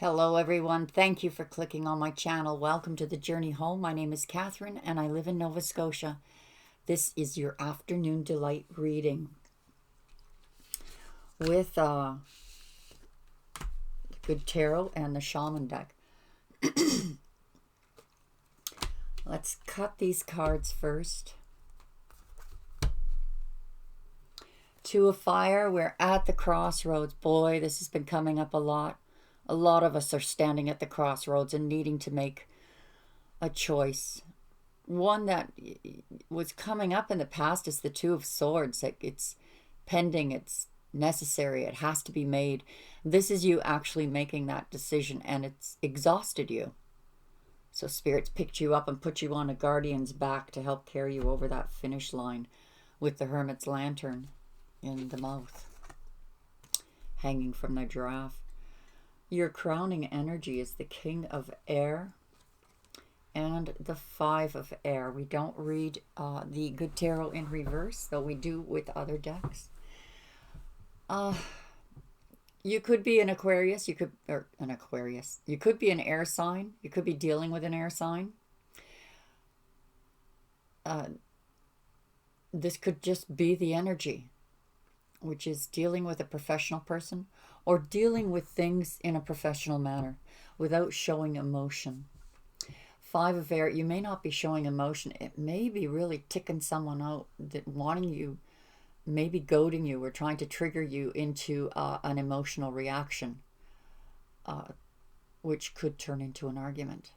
Hello everyone, thank you for clicking on my channel. Welcome to the journey home. My name is Catherine and I live in Nova Scotia. This is your afternoon delight reading with the Good Tarot and the Shaman deck. Let's cut these cards first. Two of Fire, we're at the crossroads. Boy, this has been coming up a lot. A lot of us are standing at the crossroads and needing to make a choice. One that was coming up in the past is the Two of Swords. Like it's pending, it's necessary, it has to be made. This is you actually making that decision, and it's exhausted you. So Spirit's picked you up and put you on a guardian's back to help carry you over that finish line with the Hermit's lantern in the mouth, hanging from the giraffe. Your crowning energy is the King of Air and the Five of Air. We don't read the Good Tarot in reverse, though we do with other decks. You could be an Aquarius, you could be an air sign, you could be dealing with an air sign. This could just be the energy, which is dealing with a professional person or dealing with things in a professional manner without showing emotion. Five of Air, you may not be showing emotion. It may be really ticking someone out, that wanting you, maybe goading you or trying to trigger you into an emotional reaction, which could turn into an argument.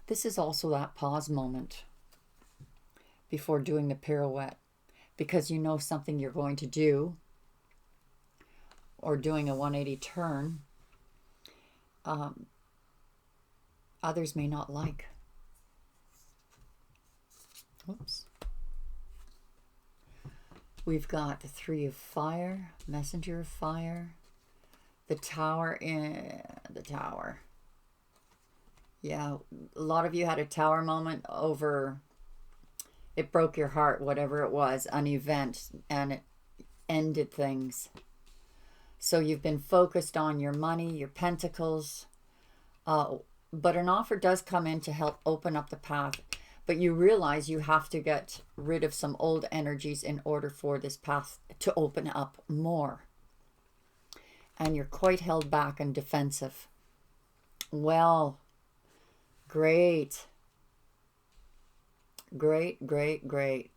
This is also that pause moment before doing the pirouette, because you know something you're going to do, or doing a 180 turn, others may not like. Oops. We've got the Three of Fire, Messenger of Fire, the Tower in the Tower. Yeah, a lot of you had a Tower moment over, it broke your heart, whatever it was, an event, and it ended things. So you've been focused on your money, your pentacles, but an offer does come in to help open up the path. But you realize you have to get rid of some old energies in order for this path to open up more. And you're quite held back and defensive. Well, great. Great, great, great.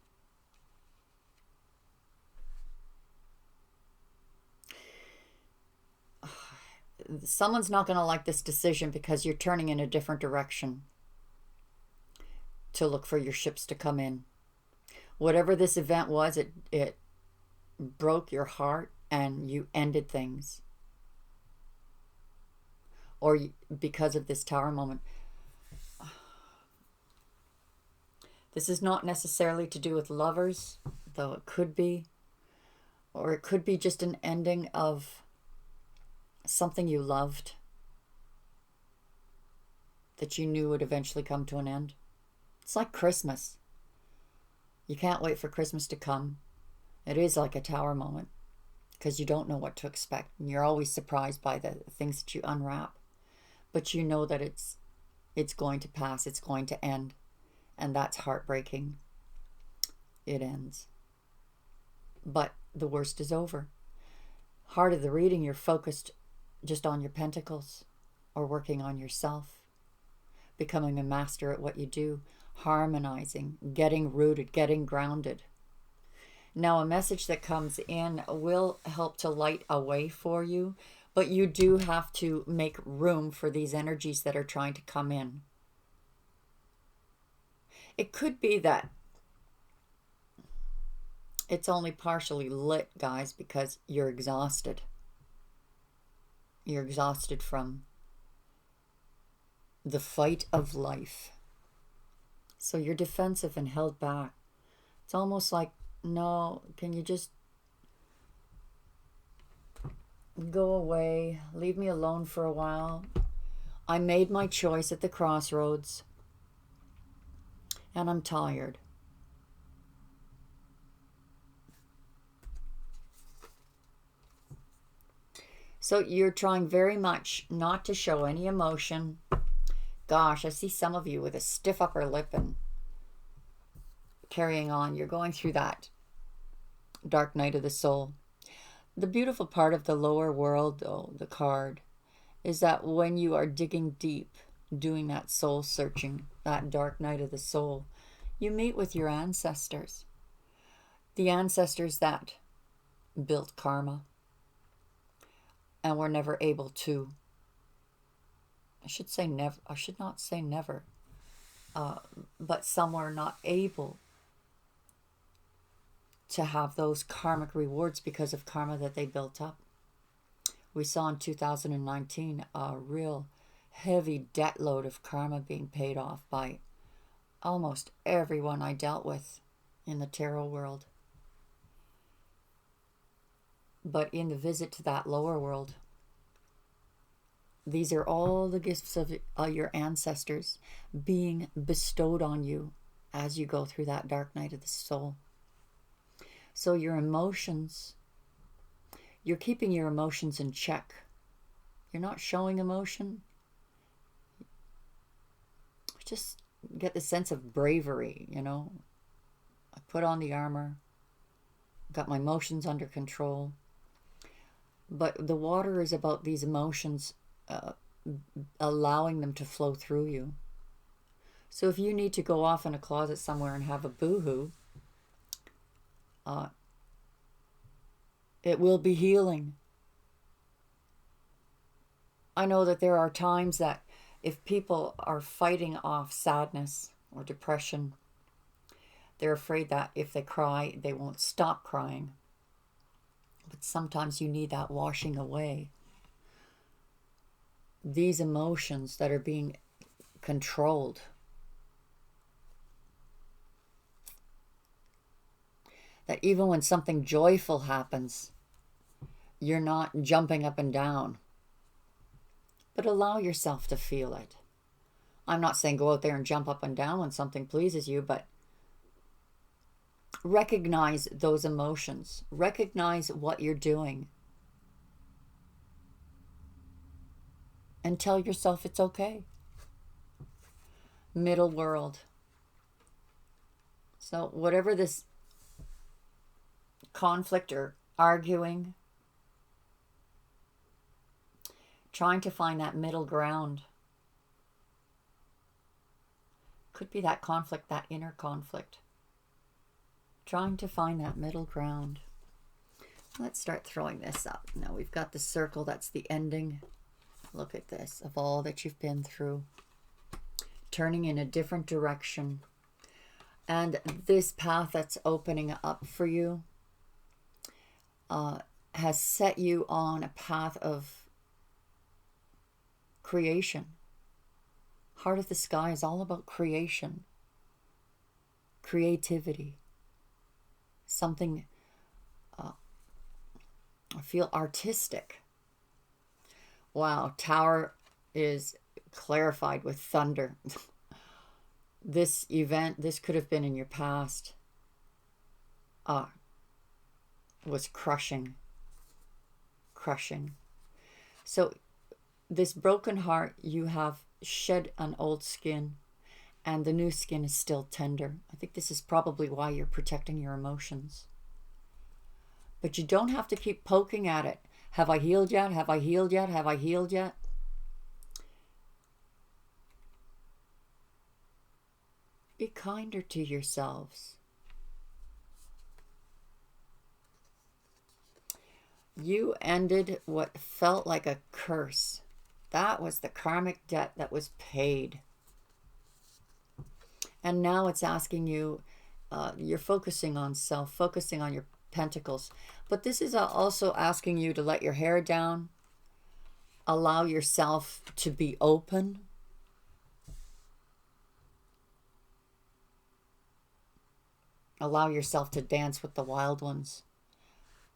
Someone's not going to like this decision because you're turning in a different direction to look for your ships to come in. Whatever this event was, it broke your heart and you ended things. Or because of this Tower moment. This is not necessarily to do with lovers, though it could be. Or it could be just an ending of something you loved that you knew would eventually come to an end. It's like Christmas. You can't wait for Christmas to come. It is like a Tower moment because you don't know what to expect. And you're always surprised by the things that you unwrap. But you know that it's going to pass. It's going to end. And that's heartbreaking. It ends. But the worst is over. Heart of the reading, you're focused just on your pentacles or working on yourself, becoming a master at what you do, harmonizing, getting rooted, getting grounded. Now, a message that comes in will help to light a way for you, but you do have to make room for these energies that are trying to come in. It could be that it's only partially lit, guys, because you're exhausted. You're exhausted from the fight of life. So you're defensive and held back. It's almost like, no, can you just go away? Leave me alone for a while. I made my choice at the crossroads. And I'm tired. So you're trying very much not to show any emotion. Gosh, I see some of you with a stiff upper lip and carrying on. You're going through that dark night of the soul. The beautiful part of the lower world, though, the card, is that when you are digging deep, doing that soul searching, that dark night of the soul, you meet with your ancestors. The ancestors that built karma and were never able to, I should say never, I should not say never, but some were not able to have those karmic rewards because of karma that they built up. We saw in 2019 a real heavy debt load of karma being paid off by almost everyone I dealt with in the tarot world. But in the visit to that lower world, these are all the gifts of your ancestors being bestowed on you as you go through that dark night of the soul. So your emotions, you're keeping your emotions in check. You're not showing emotion. Just get the sense of bravery, you know. I put on the armor, got my emotions under control. But the water is about these emotions, allowing them to flow through you. So if you need to go off in a closet somewhere and have a boo-hoo, it will be healing. I know that there are times that if people are fighting off sadness or depression, they're afraid that if they cry, they won't stop crying. But sometimes you need that washing away. These emotions that are being controlled. That even when something joyful happens, you're not jumping up and down. But allow yourself to feel it. I'm not saying go out there and jump up and down when something pleases you, but recognize those emotions. Recognize what you're doing. And tell yourself it's okay. Middle world. So whatever this conflict or arguing, trying to find that middle ground. Could be that conflict, that inner conflict. Trying to find that middle ground. Let's start throwing this up. Now we've got the circle, that's the ending. Look at this, of all that you've been through. Turning in a different direction. And this path that's opening up for you has set you on a path of creation. Heart of the Sky is all about creation. Creativity. Something, I feel artistic. Wow, Tower is clarified with thunder. This event, this could have been in your past, was crushing. Crushing. So this broken heart, you have shed an old skin and the new skin is still tender. I think this is probably why you're protecting your emotions. But you don't have to keep poking at it. Have I healed yet? Have I healed yet? Have I healed yet? Be kinder to yourselves. You ended what felt like a curse. That was the karmic debt that was paid. And now it's asking you, you're focusing on self, focusing on your pentacles. But this is also asking you to let your hair down, allow yourself to be open. Allow yourself to dance with the wild ones,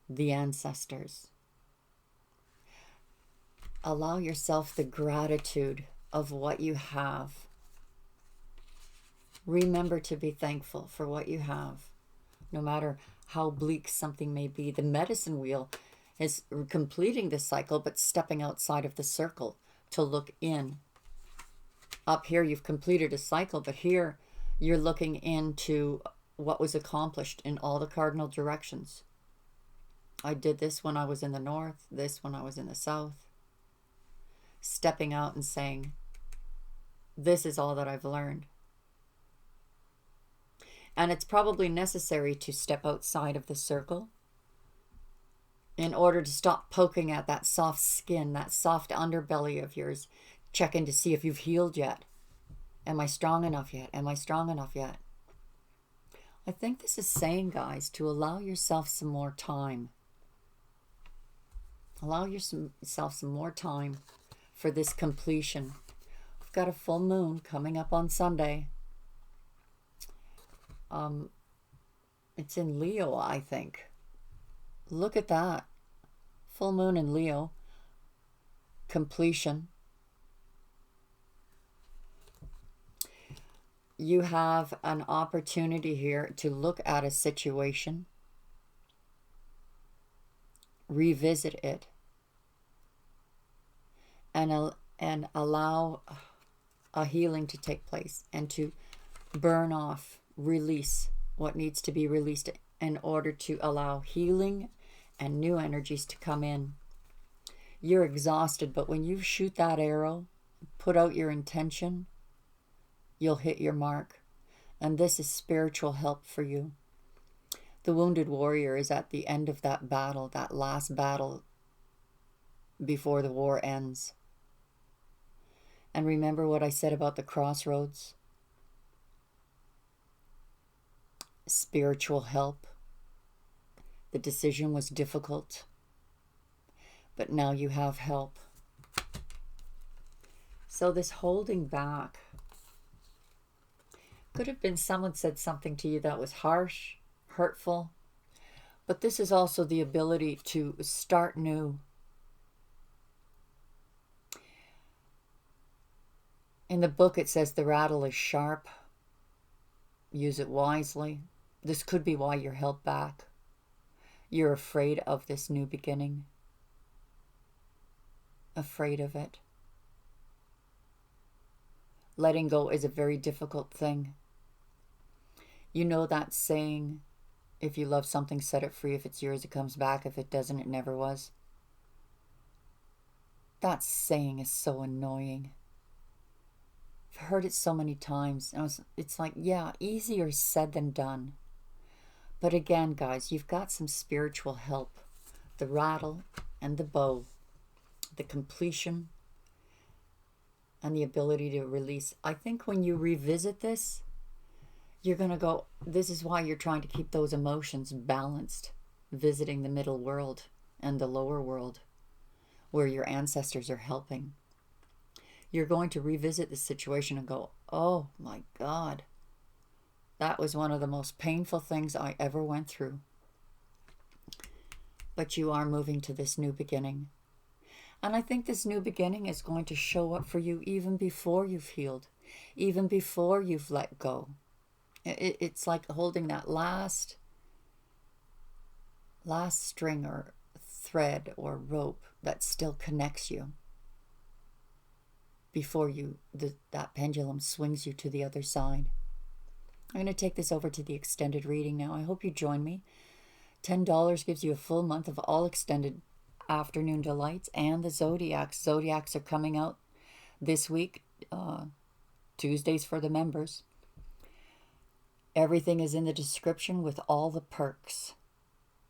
the ancestors. Allow yourself the gratitude of what you have. Remember to be thankful for what you have, no matter how bleak something may be. The medicine wheel is completing this cycle, but stepping outside of the circle to look in. Up here, you've completed a cycle, but here you're looking into what was accomplished in all the cardinal directions. I did this when I was in the north, this when I was in the south. Stepping out and saying, this is all that I've learned. And it's probably necessary to step outside of the circle in order to stop poking at that soft skin, that soft underbelly of yours, checking to see if you've healed yet. Am I strong enough yet? Am I strong enough yet? I think this is saying, guys, to allow yourself some more time. Allow yourself some more time for this completion. We've got a full moon coming up on Sunday. It's in Leo, I think. Look at that. Full moon in Leo. Completion. You have an opportunity here to look at a situation, revisit it, and allow a healing to take place, and to burn off, release what needs to be released in order to allow healing and new energies to come in. You're exhausted, but when you shoot that arrow, put out your intention, you'll hit your mark. And this is spiritual help for you. The wounded warrior is at the end of that battle, that last battle before the war ends. And remember what I said about the crossroads? Spiritual help. The decision was difficult, but now you have help. So this holding back could have been someone said something to you that was harsh, hurtful, but this is also the ability to start new. In the book it says the rattle is sharp. Use it wisely. This could be why you're held back. You're afraid of this new beginning. Afraid of it. Letting go is a very difficult thing. You know that saying, if you love something, set it free. If it's yours, it comes back. If it doesn't, it never was. That saying is so annoying. I've heard it so many times. It's like, yeah, easier said than done. But again, guys, you've got some spiritual help. The rattle and the bow. The completion and the ability to release. I think when you revisit this, you're going to go, this is why you're trying to keep those emotions balanced, visiting the middle world and the lower world where your ancestors are helping. You're going to revisit the situation and go, oh my God, that was one of the most painful things I ever went through. But you are moving to this new beginning. And I think this new beginning is going to show up for you even before you've healed, even before you've let go. It's like holding that last string or thread or rope that still connects you before that pendulum swings you to the other side. I'm going to take this over to the extended reading now. I hope you join me. $10 gives you a full month of all extended afternoon delights and the Zodiacs. Zodiacs are coming out this week, Tuesdays for the members. Everything is in the description with all the perks,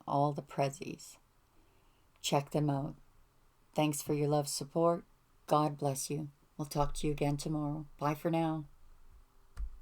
all the prezzies. Check them out. Thanks for your love, support. God bless you. We'll talk to you again tomorrow. Bye for now.